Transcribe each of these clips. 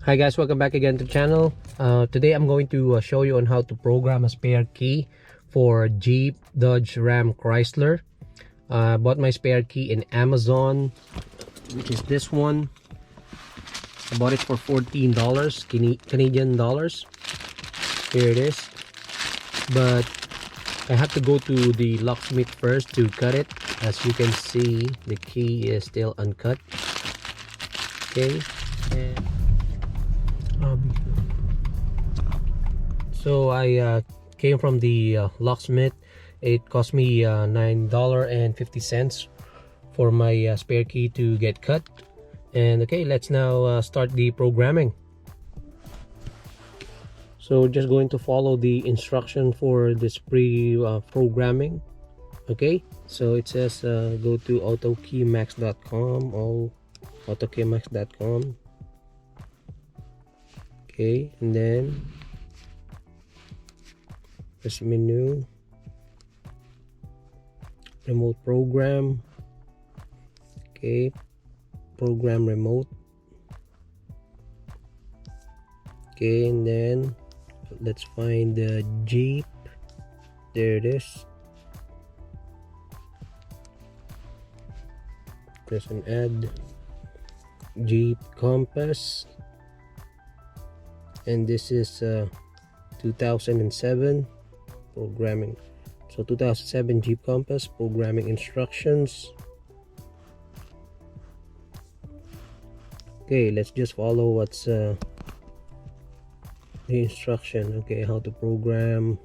Hi guys, welcome back again to the channel. Today I'm going to show you on how to program a spare key for Jeep, Dodge, Ram, Chrysler. I bought my spare key in Amazon, which is this one. I bought it for $14 Canadian dollars. Here it is. But I have to go to the locksmith first to cut it. As you can see, the key is still uncut. Okay. So I came from the locksmith. It cost me $9.50 for my spare key to get cut. And okay, let's now start the programming. So just going to follow the instruction for this programming. Okay, so it says go to autokeymax.com or autokeymax.com. Okay, and then this menu, remote program. Okay, program remote. Okay, and then let's find the Jeep. There it is. Press and add Jeep Compass, and this is 2007 programming. So 2007 Jeep Compass programming instructions. Okay, let's just follow what's the instruction. Okay, how to program.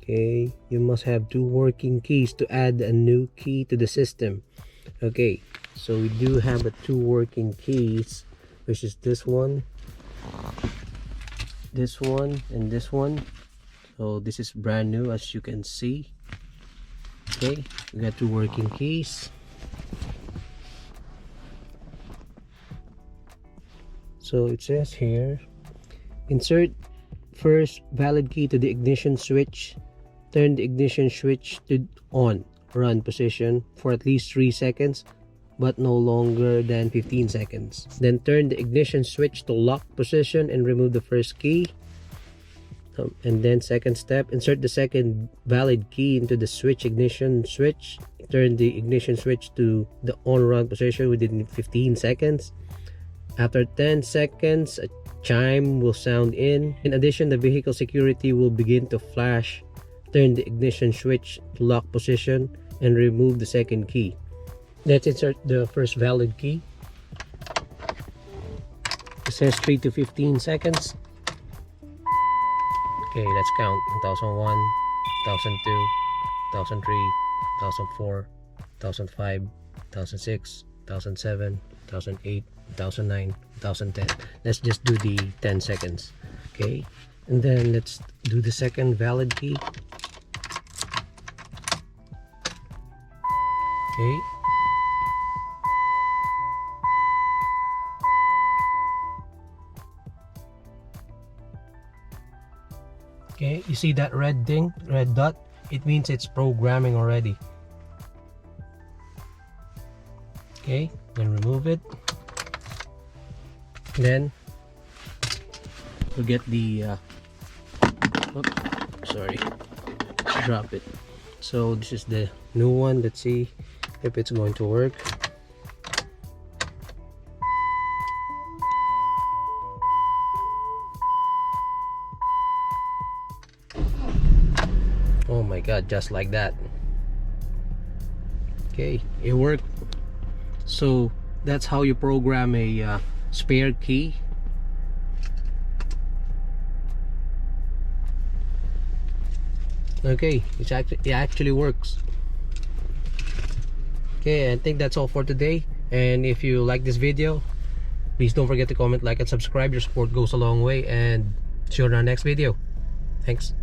Okay, you must have 2 working keys to add a new key to the system. Okay, so we do have 2 working keys, which is this one, and this one. So this is brand new, as you can see. Okay, we got 2 working keys. So it says here, insert first valid key to the ignition switch. Turn the ignition switch to on run position for at least 3 seconds, but no longer than 15 seconds. Then turn the ignition switch to lock position and remove the first key. And then second step, insert the second valid key into the ignition switch. Turn the ignition switch to the on run position within 15 seconds. After 10 seconds, a chime will sound in. In addition, the vehicle security will begin to flash. Turn the ignition switch to lock position and remove the second key. Let's insert the first valid key. It says 3 to 15 seconds. Okay, let's count. 2001, 2002, 2003, 2004, 2005, 2006, 2007, 2008, 2009, 2010. Let's just do the 10 seconds. Okay, and then let's do the second valid key. Okay. Okay, you see that red dot? It means it's programming already. Okay, then remove it. Then we'll get the drop it. So this is the new one. Let's see if it's going to work. Oh my god, just like that. Okay, it worked. So that's how you program a spare key. Okay, it actually works. Okay, I think that's all for today. And if you like this video, please don't forget to comment, like, and subscribe. Your support goes a long way. And see you in our next video. Thanks.